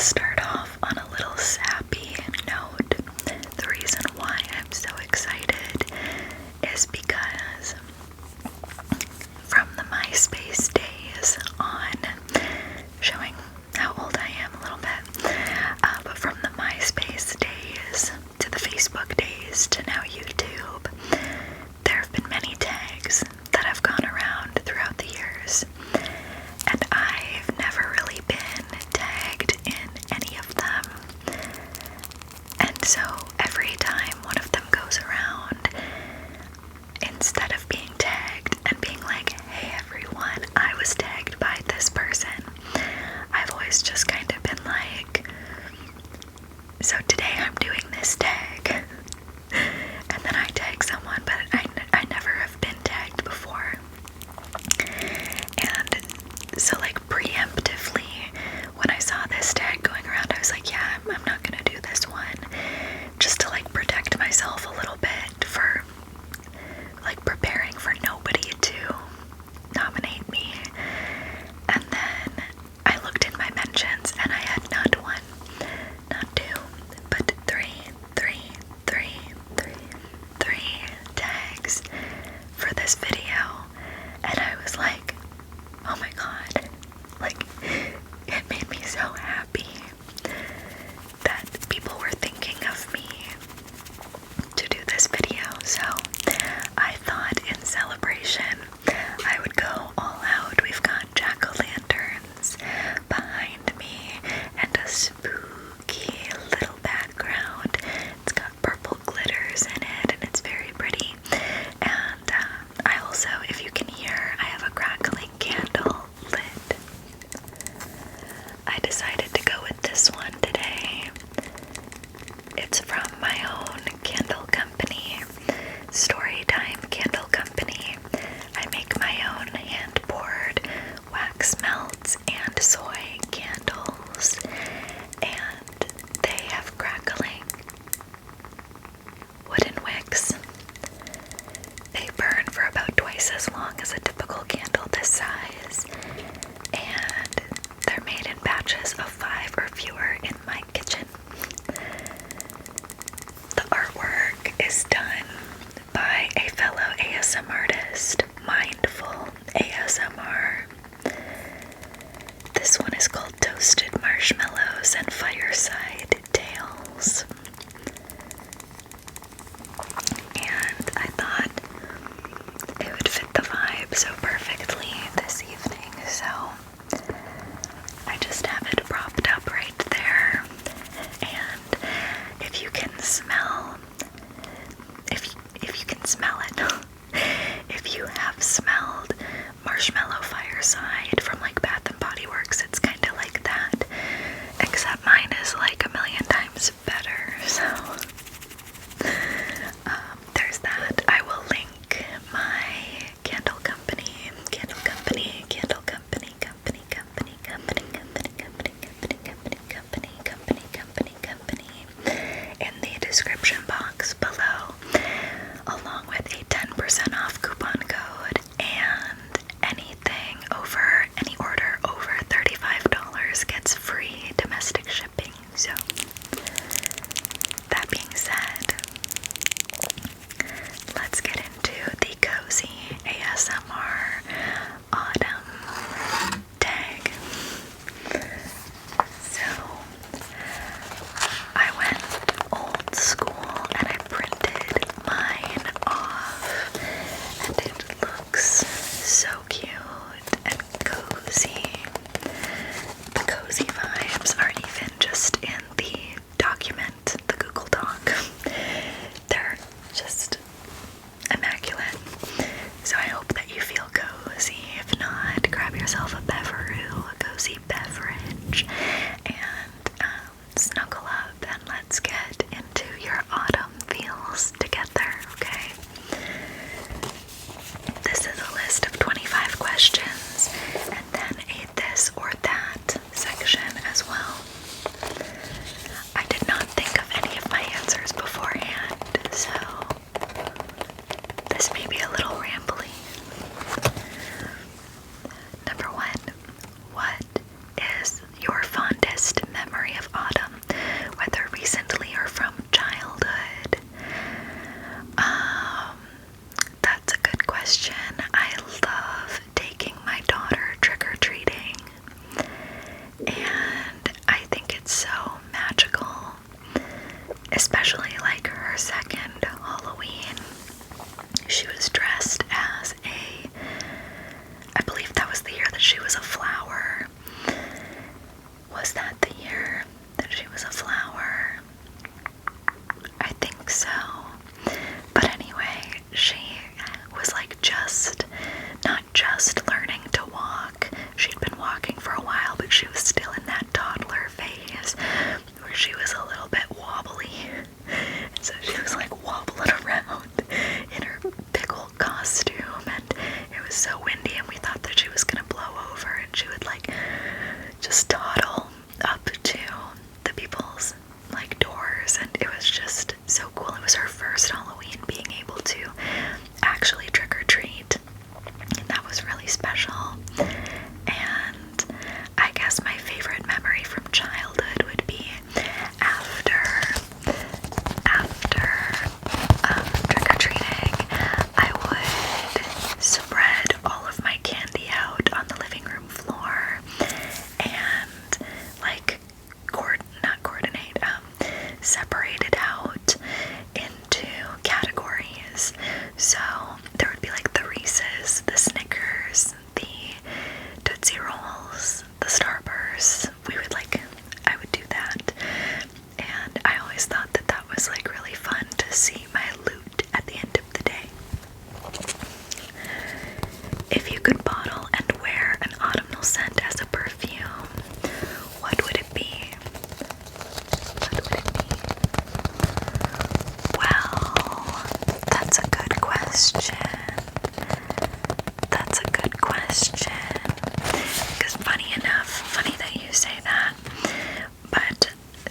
start off on a little sappy note. The reason why I'm so excited is because from the MySpace days on, showing how old I am a little bit, but from the MySpace days to the Facebook days to now YouTube, there have been many tags that have gone around throughout the years, and I've never really been tagged in any of them. And so every time one of them goes around, instead of being tagged and being like, hey everyone, I was tagged by this person, I've always just kind of been like, so today I'm doing this tag. And then I tag someone, but I never have been tagged before. And so like preemptively, when I saw this tag going around, I was like, yeah, I'm not gonna do this one, just to like protect myself a little bit for like preparing for nobody to nominate me. And then I looked in my mentions and I had not one, not two, but three tags for this video. And I was like, oh my god, like it made me so happy that people were thinking of me to do this video. So I thought in celebration I would go all out. We've got jack-o'-lanterns behind me and a spooky little background. It's got purple glitters in it and it's very pretty. And I also, if you can hear, I have a crackling candle lit. I decided to go with this one today. It's from my own candle company, Storytime Candle Company. I make my own hand-poured wax melts and soy candles, and they have crackling wooden wicks. They burn for about twice as long as a typical candle this size, and they're made in batches of 5 or fewer in my kitchen. The artwork is done by a fellow ASMR artist, Mindful ASMR. This one is called Toasted Marshmallows and Fireside Tales. And I thought it would fit the vibe so perfectly this evening, so I just have it propped up right there. And if you can smell, if you can smell it, if you have smelled Marshmallow Fireside from like Bath and Body Works, it's kind of like that, except mine is like a million times better.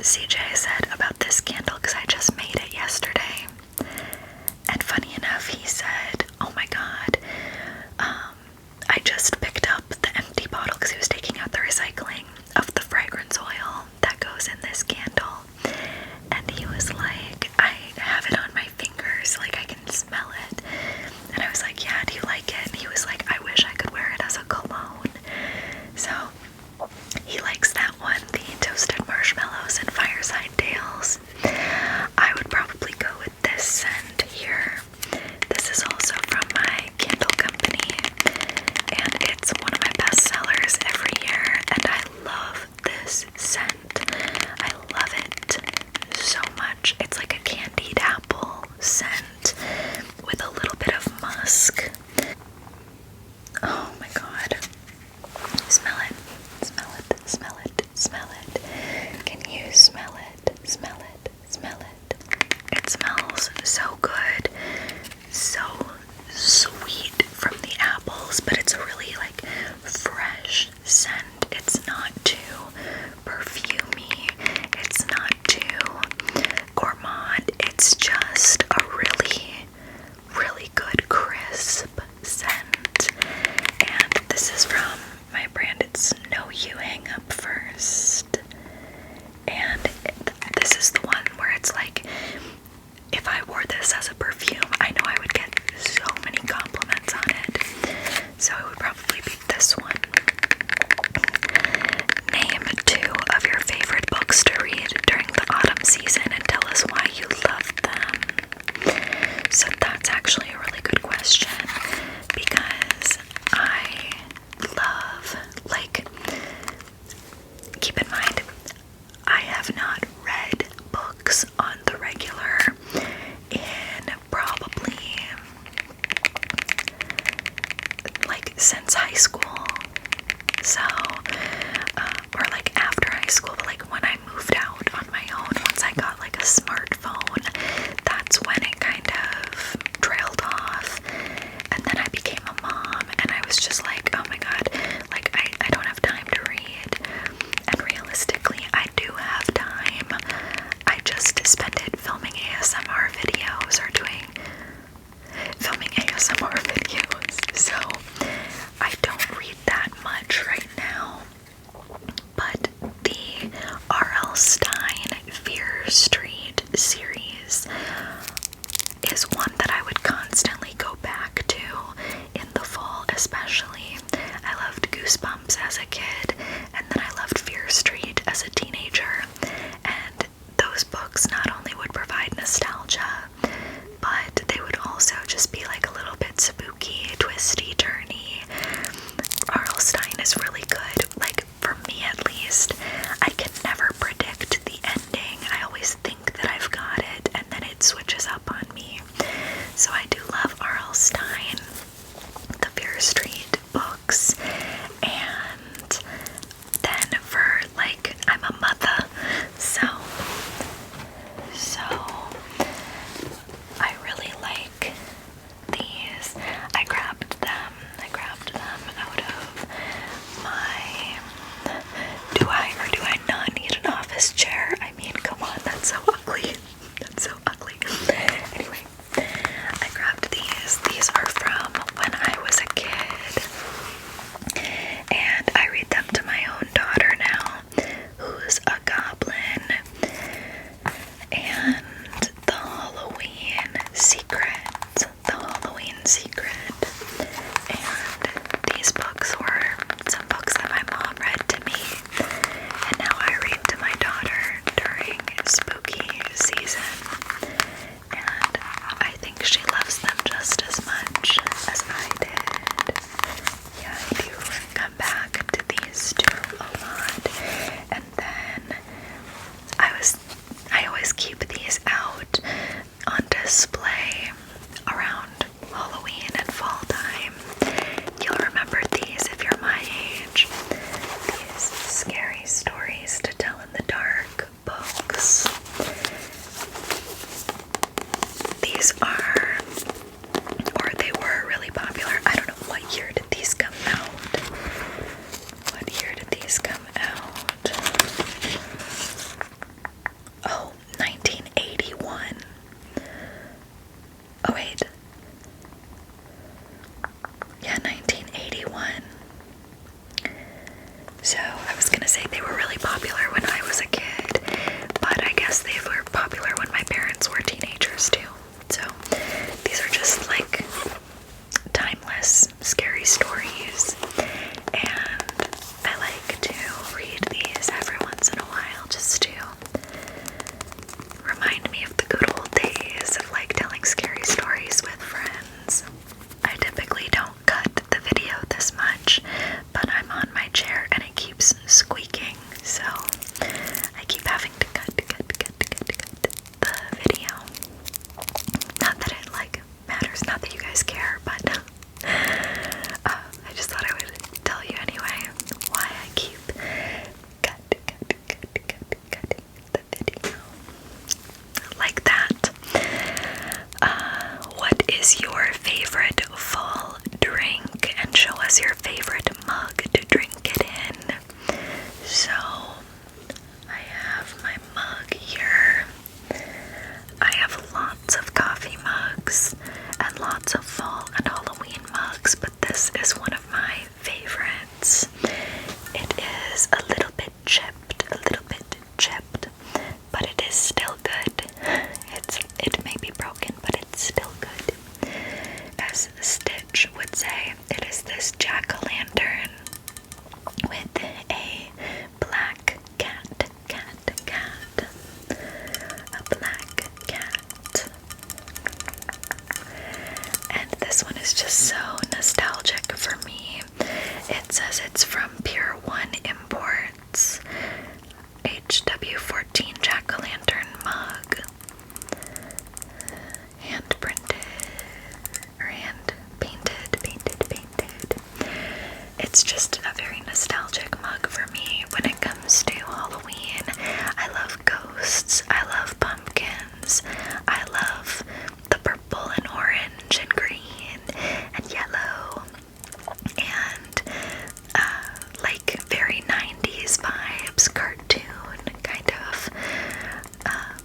CJ said about this candle, because I just made it yesterday, and funny enough, he said, oh my god, I just picked up the empty bottle because he was taking out the recycling of the fragrance oil that goes in this candle, and he was like, I have it on my fingers, like I can smell it, and I was like, yeah, do you like it? And he was like, I wish I could wear it as a cologne. So he likes that one, the toasted marshmallows and fireside tales. I would probably go with this scent here. This is also from my candle company, and it's one of my best sellers every year, and I love this scent. I love it so much. It's like a candied apple scent with a little bit of musk. Oh my god. Smell it. Smell it. Smell it. Smell it. Can you smell it? Smell it. Smell it. It smells so good. So sweet from the apples, but it's a really like fresh scent. It's not too perfumey. It's not too gourmand. It's just a really, really good crisp scent. And this is from my brand. It's No You Hang Up First. And this is the one where it's like, if I wore this as a perfume, I know I would get so many compliments on it. So it would probably be this one. Name 2 of your favorite books to read during the autumn season and tell us why you love them. So that's actually a really good question, because I love, like, keep in mind, I have not read books on the regular in probably like since high school. So, or like after high school, but like when I moved out on my own, once I got like a smartphone, that's when it kind of trailed off. And then I became a mom, and I was just like, oh my god, like I don't have time to read. And realistically, I do have time. I just spend it filming ASMR videos or filming ASMR videos. So I don't read that much right now. But the R.L. Stine Fear Street series is one that I would constantly go back to in the fall, especially. I loved Goosebumps as a kid, and then I loved Fear Street as a teenager, and those books not only would provide nostalgia, but they would also just be like a little bit spooky, twisty, turny. R.L. Stine is really good. Like, for me at least, I can never predict the ending. I always think that I've got it, and then it switches up on me. So I do love R.L. Stine, the Fear Street books. And then for, like, I'm a mother, so I really like these. I grabbed them out of my, do I or do I not need an office chair? I mean, come on, that's so ugly. That's so ugly. Anyway, I grabbed these. These are from when I was a kid, and I read them to my own daughter now, who's a goblin. And the Halloween Secret. And these books were some books that my mom read to me, and now I read to my daughter during spooky season. And I think she loves them just as much as I did. Yeah, I do come back to these two a lot. And then I always keep these out on display around Halloween and fall time. You'll remember these if you're my age. These scary stories to tell in the dark books. These are, or they were really popular. I don't know, what year did these come out? What year did these come out? this one is just so nostalgic for me. It says it's from Pier 1 Imports. HW14 jack-o'-lantern mug. Hand printed, or hand painted. It's just a very nostalgic mug for me when it comes to Halloween. I love ghosts, I love pumpkins, I love the purple and orange and green and yellow, and like very 90s vibes, cartoon kind of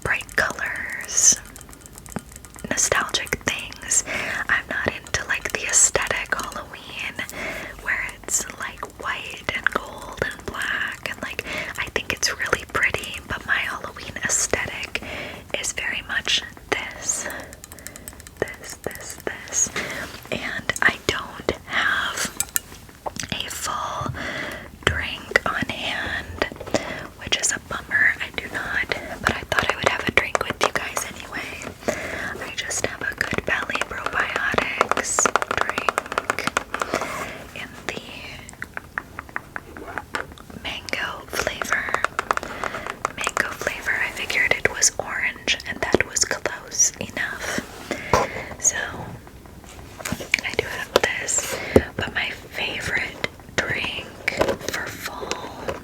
bright colors, nostalgic things. I'm not into like the aesthetic Halloween where it's like white and gold and black, and like I think it's really pretty, but my Halloween aesthetic is very much this. And I don't have a full drink on hand, which is a bummer. I do not, but I thought I would have a drink with you guys anyway. I just have a Good Belly probiotics drink in the mango flavor. I figured it was orange, and that was close enough. So I do have this, but my favorite drink for fall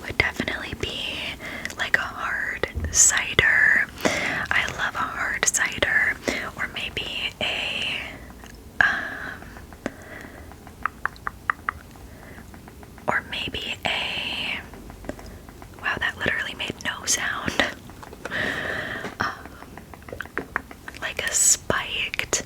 would definitely be like a hard cider. I love a hard cider, or maybe wow, that literally made no sound. Like a spiked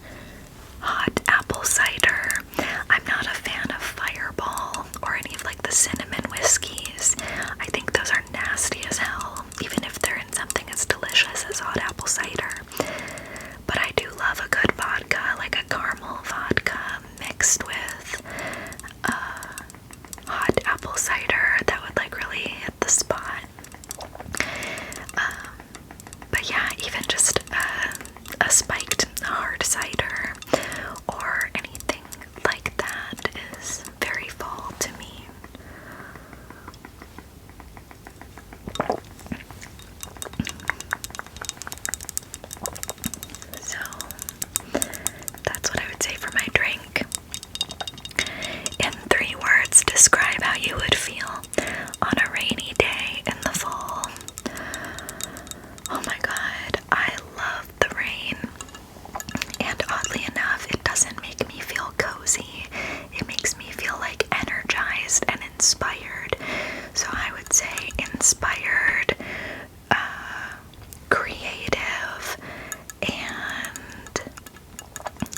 hot apple cider. I'm not a fan of Fireball or any of like the cinnamon whiskeys. I think those are nasty as hell, even if they're in something as delicious as hot apple cider. But I do love a good vodka, like a caramel vodka mixed with hot apple cider. That would like really hit the spot. But yeah, even just a spiked hard cider or anything like that is very fall to me. So that's what I would say for my drink. In 3 words, describe how you would feel on a rainy day in the fall. Oh my god, I love the rain. And oddly enough, it doesn't make me feel cozy. It makes me feel like energized and inspired. So I would say inspired, creative, and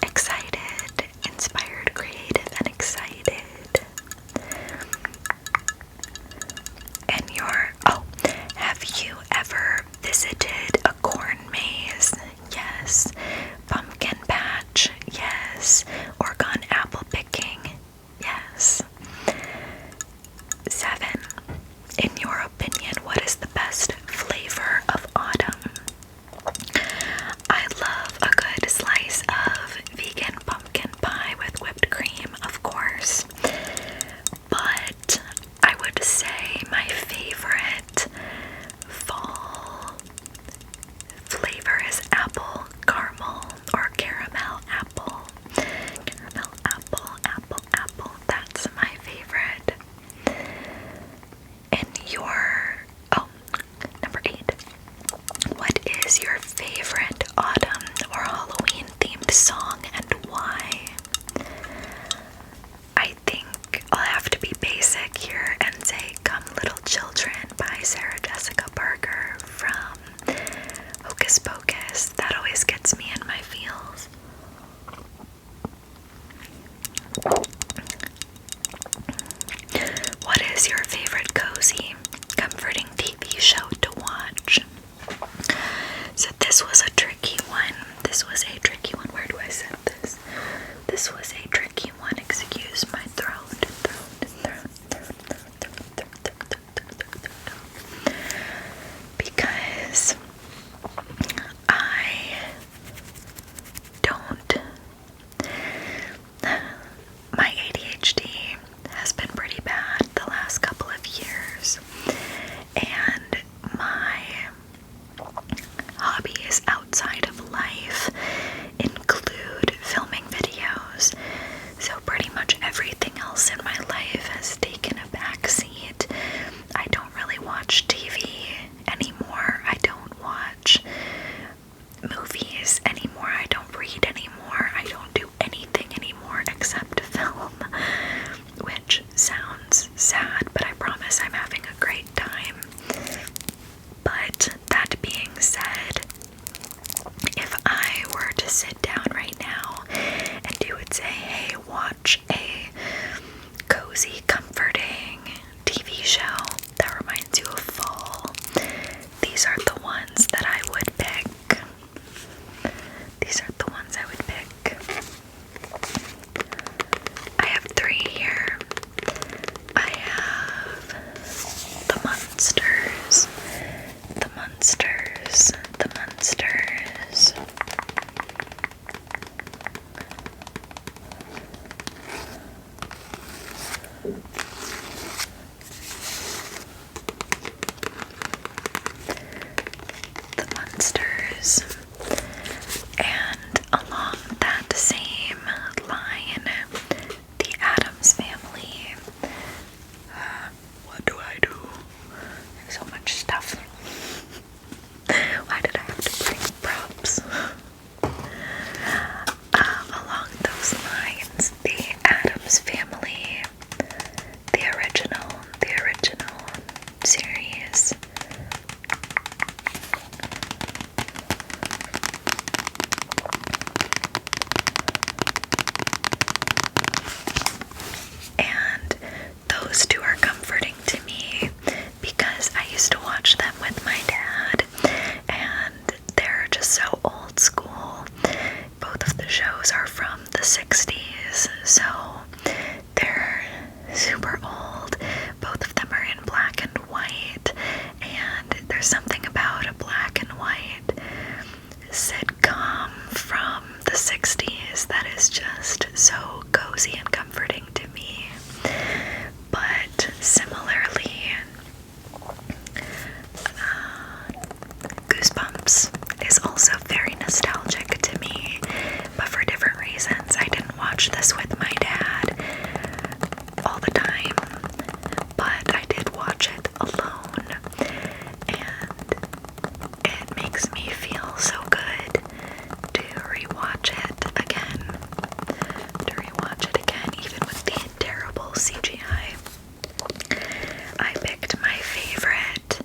excited. Inspired, creative, and excited. And have you ever visited a corn maze? Yes. Pumpkin patch? Yes. Or gone apple picking? Yes. 7. In your opinion, what is the best flavor of autumn? I love a good slice of vegan pumpkin pie with whipped cream, of course. But I would say my favorite fall flavor is apple caramel or caramel apple. Caramel apple. That's my favorite. Number 8. What is your favorite autumn or Halloween themed song and why? I think I'll have to be basic here and say Come Little Children by Sarah Jessica Parker from Hocus Pocus. That always gets me in my feels. What is your favorite cozy, comforting TV show to watch? So this was a tricky one. Where do I set this? This was a tricky one. Excuse my throat. Because I don't these are the ones that I would pick. These are the ones I would pick. I have 3 here. I have the Munsters, the Munsters, the Munsters. The Munsters. And along that same line, the Addams Family. What do I do? There's so much stuff. Why did I have to bring props? Along those lines, the Addams Family, the original series. And those two are comforting to me because I used to watch them with my dad, and they're just so old school. Both of the shows are from the 60s, so they're super old. Both of them are in black and white, and there's something about a black and white sitcom from the 60s that is just so cozy and comforting to me. But similarly, Goosebumps is also very nostalgic to me, but for different reasons. I didn't watch this with my dad all the time, but I did watch it alone, and it makes me feel so good to rewatch it again. Even with the terrible CGI. I picked my favorite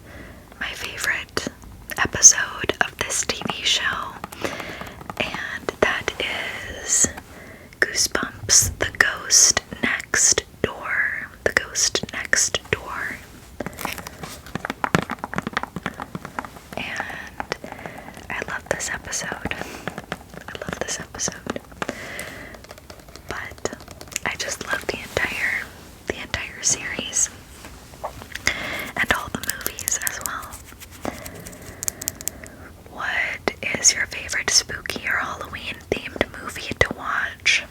episode of this TV show, and that is Goosebumps, The Ghost Next Door. The Ghost Next Door. And I love this episode. But I just love the entire series. And all the movies as well. What is your favorite spooky or Halloween themed movie to watch?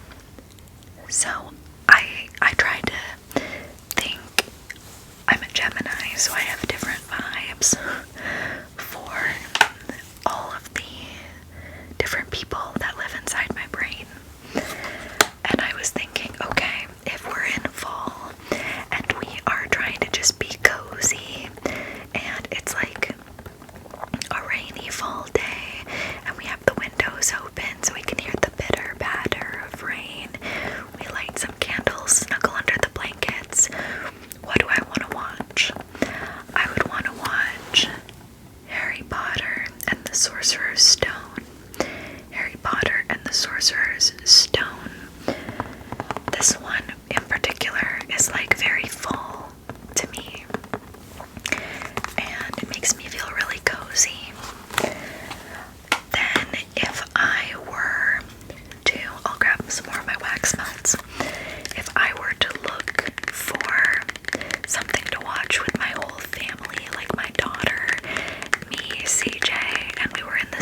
So I tried to think. I'm a Gemini, so I have different vibes for all of the different people that live inside my brain. And I was thinking, okay, if we're in fall and we are trying to just be cozy, and it's like a rainy fall day, and we have the windows open so we can hear the pitter patter of rain, we light some candles, snuggle under the blankets. What do I want to watch? I would want to watch Harry Potter and the Sorcerer's Stone. Harry Potter and the Sorcerer's Stone. This one in particular is like very fall to me, and it makes me feel really cozy. Then if I were to, I'll grab some more of my wax melts. If I were to look for something to watch with my whole family, like my daughter, me, CJ, and we were in the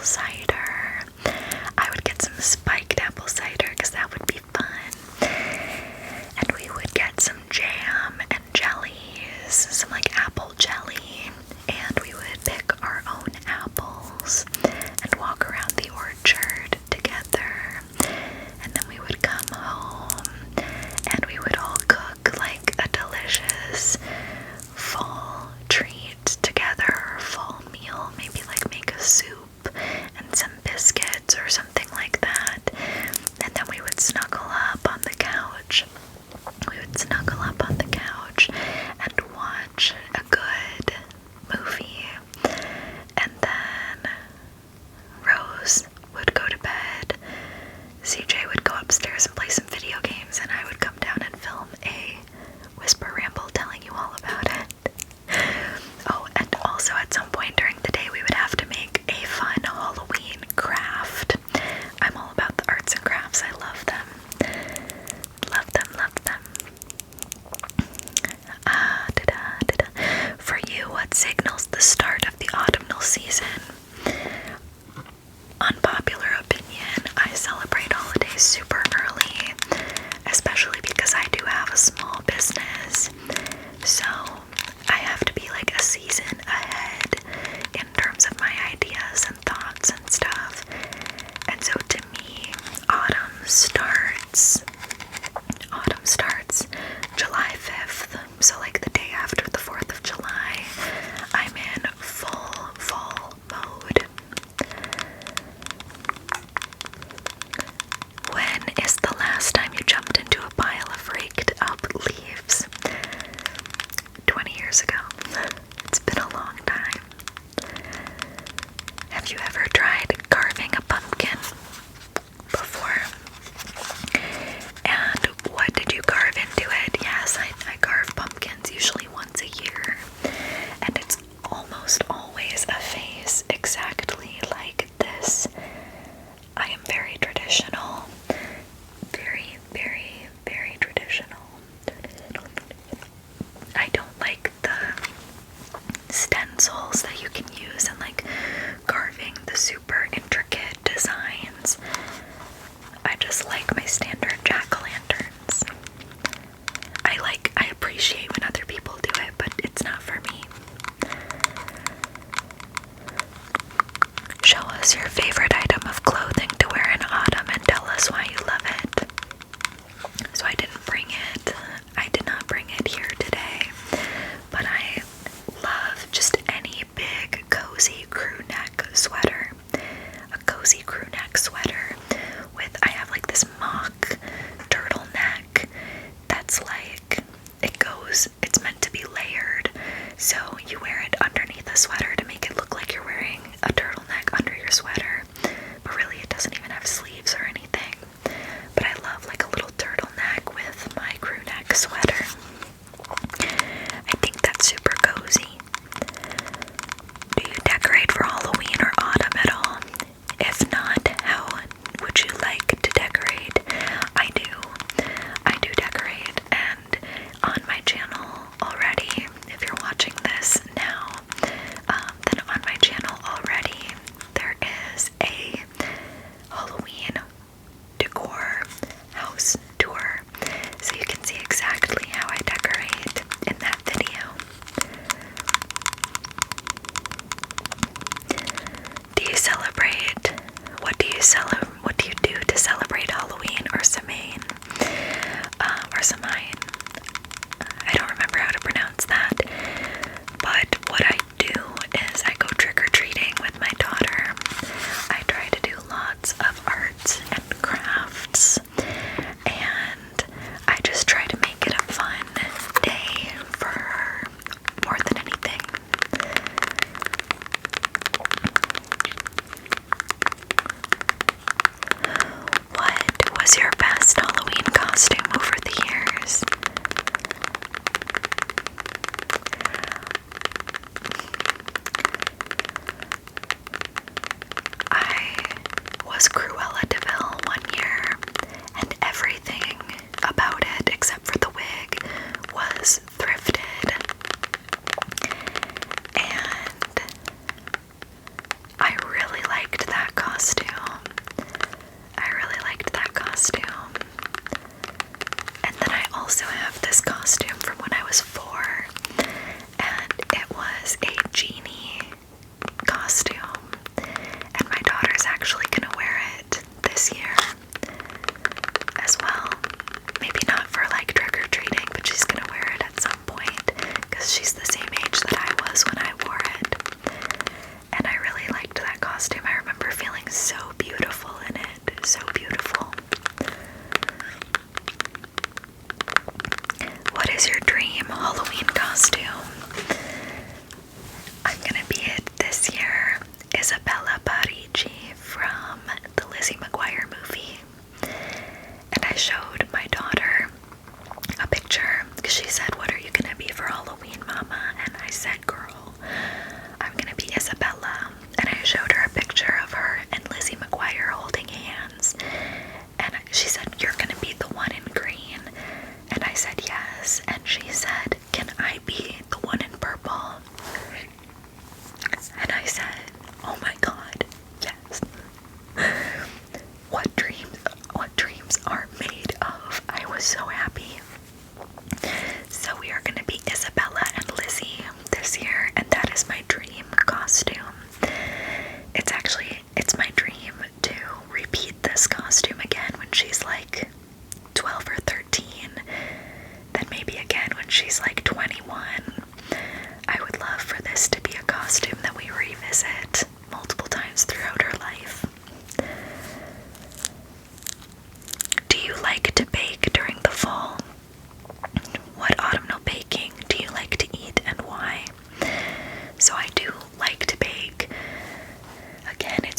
cider. I would get some spiked apple cider because that would be fun. And we would get some jam and jellies, some like apple jelly, and we would pick our own apples and walk around the orchard together. And then we would come home and we would all cook like a delicious fall treat together, or fall meal, maybe like make a soup and some biscuits or something like that. And then we would snuggle up on the couch. We would snuggle up on the couch and watch a good movie. And then Rose would go to bed. CJ would go upstairs and play some video games, and I would come down and film a whisper ramble telling you all about it. Oh, and also at some point during the day we would have to make a fun Halloween craft. I'm all about the arts and crafts. I love them. Love them, love them. For you, what signals the start of the autumnal season? Unpopular opinion, I celebrate holidays super early, especially because I do have a small business. So I have to be like a season ahead in terms of my ideas and thoughts and stuff. And so to me, autumn starts July 5th. So like the day after the 4th of July, I'm in full fall mode. When is the last time you jumped into a pile of raked up leaves? 20 years ago. It's been a long time. Have you ever tried carving a pumpkin before? And what did you carve into it? Yes, I carve pumpkins usually once a year. And it's almost always a face exactly like this. I am very traditional. Very, very, very traditional. I don't like the stencils that you can use and like carving the super intricate designs. I just like my standard jack-o'-lanterns. I appreciate when other people do it, but it's not for me. Show us your favorite item of clothing to wear in autumn and tell us why you love it. So I did not bring it here today, but I love just any big cozy crew neck sweater. A cozy crew neck sweater with, I have like this mock turtleneck that's like, it's meant to be layered, so you wear it underneath a sweater to make it look like you're wearing a turtleneck under your sweater, but really it doesn't even have sleeves or anything. But I love like a little turtleneck with my crew neck sweater. I think that's super cozy. Do you decorate for Halloween or autumn at all? If not, how would you like to decorate? I do decorate, and on my channel already, if you're watching this now, then on my channel already, there is a Halloween Decor house tour, so you can see exactly how I decorate in that video. What do you do to celebrate Halloween or Samhain? Or Samhain? I don't remember how to pronounce that. But what I do is I go trick-or-treating with my daughter. I try to do lots of arts and crafts, and I just try to make it a fun day for her more than anything. What was your best Halloween costume over the years? I was Cruella de Vil one year, and everything about it, except for the wig, was thrifted. And I really liked that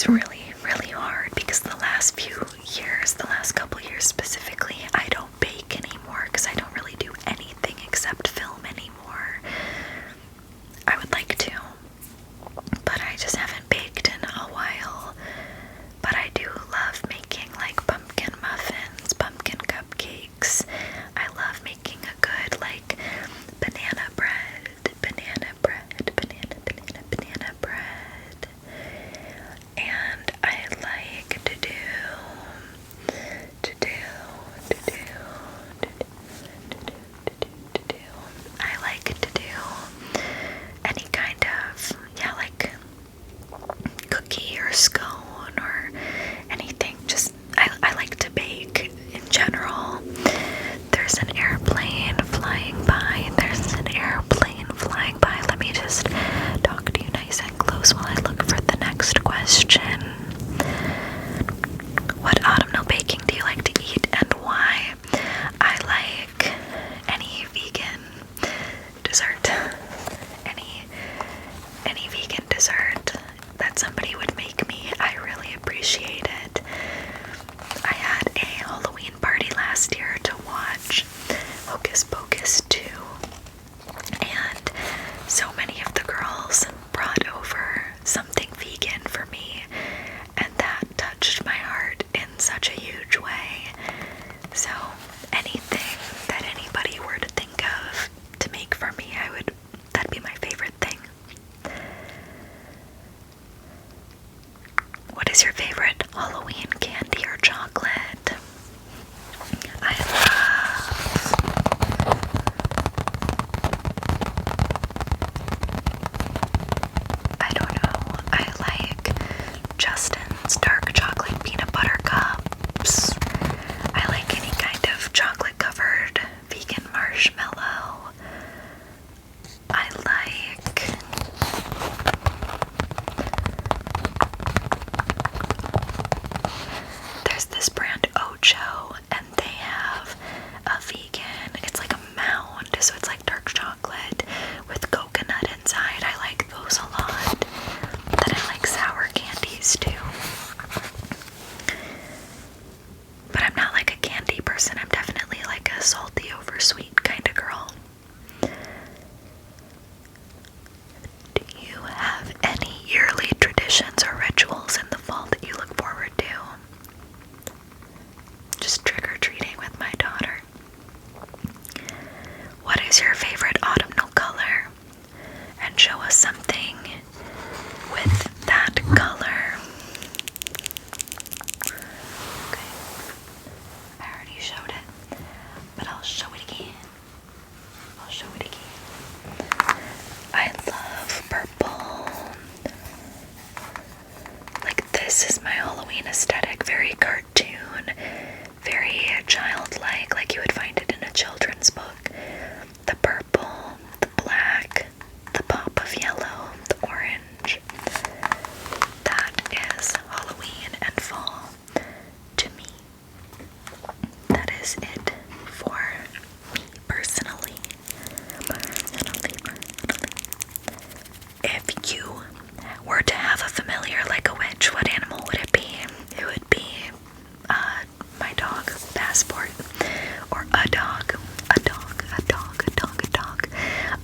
it's really, really hard because the last couple years specifically, I don't bake anymore because I don't really do anything except film anymore. I would like to, but I just haven't baked in a while. But I do love making like pumpkin muffins, pumpkin cupcakes. I love making a good like banana bread. And I like to do I like to do any kind of, like cookie or scone or anything. Just, I like to bake in general. There's an airplane flying by. Let me just talk to you nice and close while I look for the next question. What autumnal baking do you like to eat and why? I like any vegan dessert. Any vegan dessert that somebody would make me, I really appreciate it. I had a Halloween party last year to watch Hocus Pocus 2, and so many of the girls brought over something vegan for me, and that touched my heart in such a huge way. So anything that anybody were to think of to make for me, that'd be my favorite thing. What is your favorite Halloween candy or chocolate? I don't know. I like Justin's dark chocolate peanut butter cups. I like any kind of chocolate covered vegan marshmallow. I like there's this brand Ocho, and they have a vegan, it's like a mound, so it's like dark chocolate with coconut inside. I like those a lot. Then I like sour candies too. But I'm not like a candy person. I'm definitely like a salty over sweet kind of girl. Do you have any yearly traditions or rituals in the fall that you look forward to? Just trick-or-treating with my daughter. What is your favorite autumnal color? And show us something with that color. Okay. I already showed it, but I'll show it again. I love purple. Like, this is my Halloween aesthetic. Very cartoon, very childlike, like you would find it in a children's book. The purple, the black, the pop of yellow, the orange. That is Halloween and fall to me. That is it for me personally. If you were to have a familiar like a witch, what animal would it be? It would be my dog, Passport, or a dog,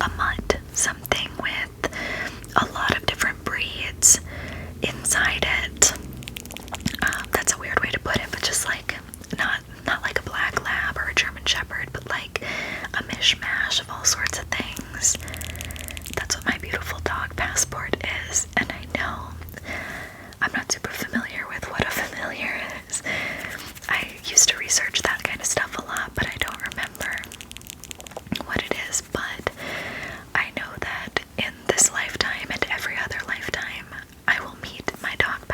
a mutt, something with a lot of different breeds inside it. That's a weird way to put it, but just like not like a black lab or a German shepherd, but like a mishmash of all sorts of things. That's what my beautiful dog Passport is, and I know I'm not super familiar with what a familiar is. I used to research that kind of stuff a lot, but I don't remember what it is. But I know that in this lifetime and every other lifetime, I will meet my dog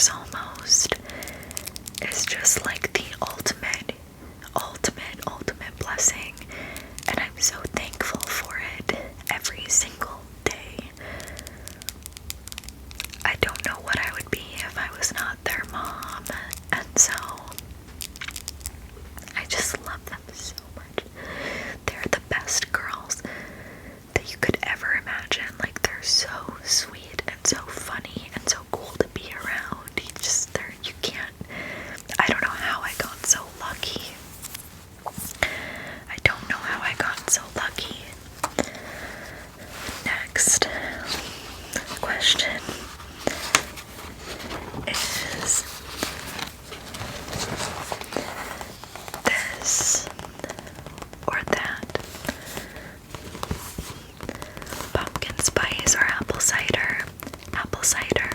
years almost is just like the ultimate blessing, and I'm so thankful for it every single day. I don't know what I would be if I was not their mom, and so I just love them so much. They're the best girls that you could ever imagine. Like, they're so sweet and so funny and so cool to be around. You can't, I don't know how I got so lucky. I don't know how I got so lucky. Next question is this or that? Pumpkin spice or apple cider? Apple cider.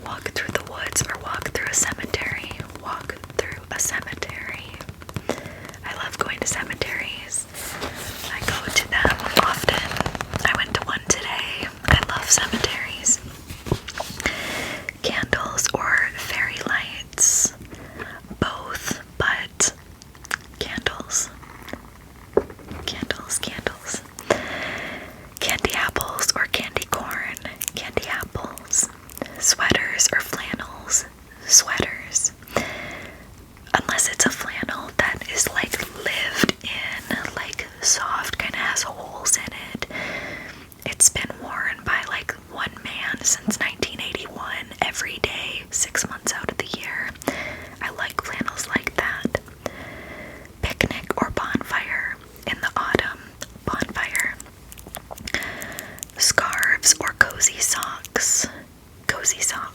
Walk through the woods or walk through a cemetery? Walk through a cemetery. I love going to cemeteries. I go to them often. I went to one today. I love cemeteries. Candles or fairy lights? Both, but candles. Candles. Candy apples or candy corn? Candy apples. Sweaters or flannels? Sweaters. Unless it's a flannel that is like lived in, like soft, kind of has holes in it. It's been worn by like one man since 1981, every day, 6 months out of the year. I like flannels like that. Picnic or bonfire in the autumn? Bonfire. Scarves or cozy socks? Cozy socks.